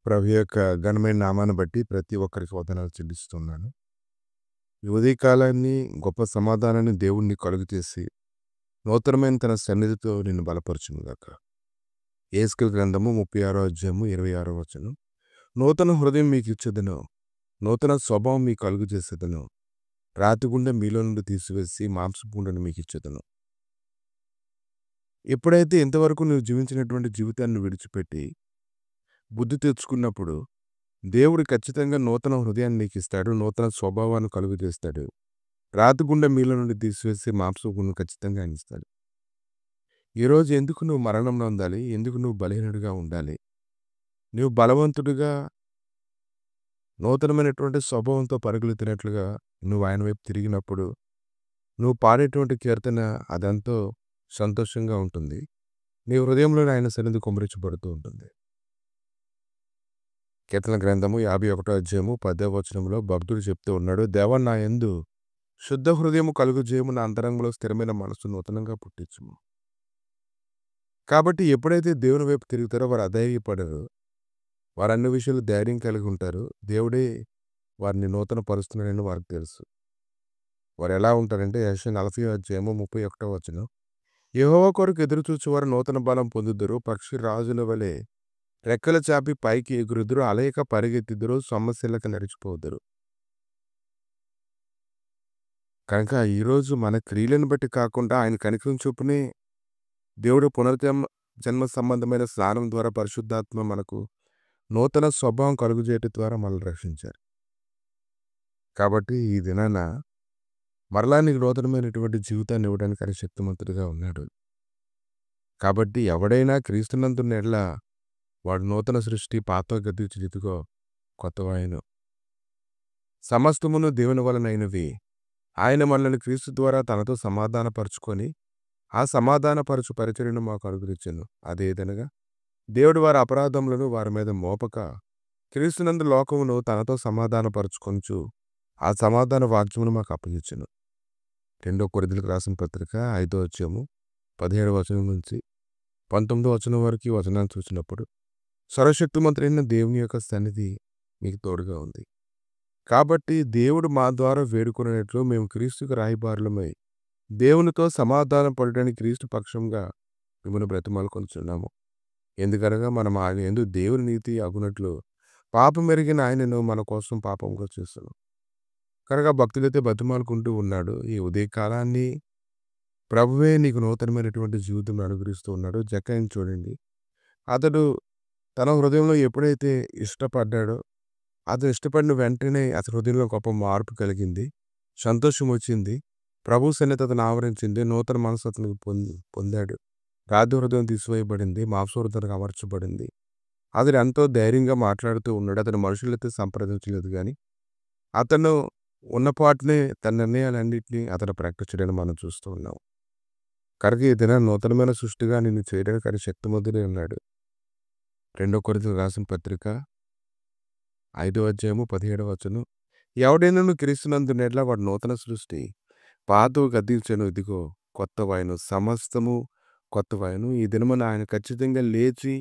ప్రభు యొక్క ఘనమైన నామాన్ని బట్టి ప్రతి ఒక్కరికి వందనాలు చెల్లిస్తున్నాను. ఈ ఉదయకాలాన్ని గొప్ప సమాధానాన్ని దేవుణ్ణి కలుగజేసి నూతనమైన తన సన్నిధితో నిన్ను బలపరచునుగాక. యేస్కేలు గ్రంథము 36వ అధ్యాయము 26వ వచనం. నూతన హృదయం మీకు ఇచ్చేదను, నూతన స్వభావం మీకు కలుగజేసేదను, రాతి గుండె మీలో నుండి తీసివేసి మాంసపు గుండెను మీకు ఇచ్చేదను. ఎప్పుడైతే ఇంతవరకు నువ్వు జీవించినటువంటి జీవితాన్ని విడిచిపెట్టి బుద్ధి తెచ్చుకున్నప్పుడు దేవుడు ఖచ్చితంగా నూతన హృదయాన్ని నీకు ఇస్తాడు, నూతన స్వభావాన్ని కలుగజేస్తాడు. రాతి గుండె మీలో నుండి తీసివేసి మాంసపు గుండెను ఖచ్చితంగా ఆయన ఇస్తాడు. ఈరోజు ఎందుకు నువ్వు మరణంలో ఉండాలి? ఎందుకు నువ్వు బలహీనుడిగా ఉండాలి? నువ్వు బలవంతుడిగా నూతనమైనటువంటి స్వభావంతో పరుగులెత్తినట్లుగా నువ్వు ఆయన వైపు తిరిగినప్పుడు నువ్వు పాడేటువంటి కీర్తన అదంతో సంతోషంగా ఉంటుంది. నీ హృదయంలో ఆయన సన్నిధి కుమ్మరించబడుతూ ఉంటుంది. కీర్తన గ్రంథము 51వ అధ్యాయము 10వ వచనంలో భక్తుడు చెప్తూ ఉన్నాడు, దేవా నా యందు శుద్ధ హృదయము కలుగజేయము, నా అంతరంగంలో స్థిరమైన మనసు నూతనంగా పుట్టించుము. కాబట్టి ఎప్పుడైతే దేవుని వైపు తిరుగుతారో వారు అధైర్యపడరు, వారు అన్ని విషయాలు ధైర్యం కలిగి ఉంటారు. దేవుడే వారిని నూతన పరుస్తున్నాడని వారికి తెలుసు. వారు ఎలా ఉంటారంటే యెషయా 40వ అధ్యాయము 31వ వచనం, యెహోవా కొరకు ఎదురుచూచు వారు నూతన బలం పొందుదురు, పక్షి రాజుల వలె రెక్కలు చాపి పైకి ఎగురుదురు, అలయక పరిగెత్తిదురు, సొమ్మసిల్లక నడిచిపోదురు. కనుక ఈరోజు మన క్రియలను బట్టి కాకుండా ఆయన కనికరం చొప్పునే దేవుడు జన్మ సంబంధమైన స్నానం ద్వారా పరిశుద్ధాత్మ మనకు నూతన స్వభావం కలుగజేయటం ద్వారా మనల్ని రక్షించారు. కాబట్టి ఈ దినాన మరలా నీకు నూతనమైనటువంటి జీవితాన్ని ఇవ్వడానికి ఆయన శక్తిమంతుడిగా ఉన్నాడు. కాబట్టి ఎవడైనా క్రీస్తునందున్న ఎడల వాడు నూతన సృష్టి, పాత గతించి ఇదిగో కొత్తవాయను. సమస్తమును దేవుని వలనైనవి. ఆయన మనల్ని క్రీస్తు ద్వారా తనతో సమాధానపరుచుకొని ఆ సమాధానపరచు పరిచర్యను మాకు అనుగ్రహించెను. అదేదనగా దేవుడు వారి అపరాధములను వారి మీద మోపక క్రీస్తునందు లోకమును తనతో సమాధానపరుచుకొంచు ఆ సమాధాన వాక్యమును మాకు అప్పగించెను. 2 కొరింథీయులకు రాసిన పత్రిక 5వ అధ్యాయము 17వ వచనం నుంచి 19వ వచనం వరకు ఈ వచనాన్ని చూసినప్పుడు సర్వశక్తిమంతుడైన దేవుని యొక్క సన్నిధి మీకు తోడుగా ఉంది. కాబట్టి దేవుడు మా ద్వారా వేడుకునేట్లు మేము క్రీస్తుకు రాయబారులమై దేవునితో సమాధానం పడడానికి క్రీస్తు పక్షంగా మిమ్మల్ని బ్రతిమాలుకొనుచున్నాము. ఎందుకనగా మనం ఆయన యందు దేవుని నీతి అగునట్లు పాపం ఎరిగిన ఆయనను మన కోసం పాపంగా చేస్తున్నాం. కనుక భక్తులైతే బతిమాలుకుంటూ ఉన్నాడు. ఈ ఉదయకాలాన్ని ప్రభువే నీకు నూతనమైనటువంటి జీవితం అనుగ్రహిస్తూ ఉన్నాడు. జక్కయ్యను చూడండి, అతడు తన హృదయంలో ఎప్పుడైతే ఇష్టపడ్డాడో అతను ఇష్టపడిన వెంటనే అతని హృదయంలో గొప్ప మార్పు కలిగింది, సంతోషం వచ్చింది, ప్రభు సన్నిధి అతను ఆవరించింది, నూతన మనసు అతనికి పొందాడు. రాతి హృదయం తీసివేయబడింది, మాంస హృదయం అమర్చబడింది. అతను ఎంతో ధైర్యంగా మాట్లాడుతూ ఉన్నాడు. అతను మనుషులతో సంప్రదించలేదు, కానీ అతను ఉన్నపాటునే తన నిర్ణయాలన్నింటినీ అతను ప్రకటించడాన్ని మనం చూస్తూ ఉన్నాం. కనుక ఈ దిన నూతనమైన సృష్టిగా నిన్ను చేయడానికి ఆయన శక్తిమంతుడే ఉన్నాడు. 2 కొరింథీయులకు రాసిన పత్రిక 5వ అధ్యాయము 17వ వచనం, ఎవడైనా క్రీస్తునందున్న ఎడల వాడు నూతన సృష్టి, పాతవి గతించెను, ఇదిగో కొత్తవాయను, సమస్తము కొత్తవాయను. ఈ దినమున ఆయన ఖచ్చితంగా లేచి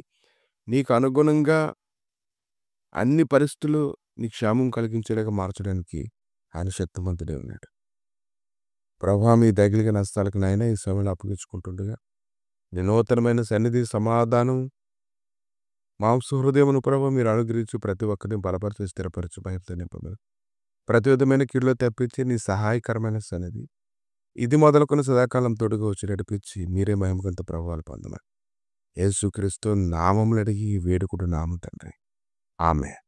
నీకు అనుగుణంగా అన్ని పరిస్థితులు నీ క్షేమం కలిగించేలాగా మార్చడానికి ఆయన శక్తిమంతుడే ఉన్నాడు. ప్రభువా మీ దగిలిన హస్తాలకు నాయన ఈ సమయంలో అప్పగించుకుంటుండగా నీ నూతనమైన సన్నిధి, సమాధానం, మాంస హృదయమును ప్రభు మీరు అనుగ్రహించి ప్రతి ఒక్కరిని బలపరిచి స్థిరపరచు, భయంతో నింపమని ప్రతి విధమైన కీడులో తప్పించి నీ సహాయకరమైన సన్నిధి ఇది మొదలుకొని సదాకాలం తోడుగా వచ్చి నడిపించి మీరే మహిమగంత ప్రభావాలు పొందమని యేసుక్రీస్తు నామములు అడిగి వేడుకుంటున్నాము తండ్రి. ఆమేన్.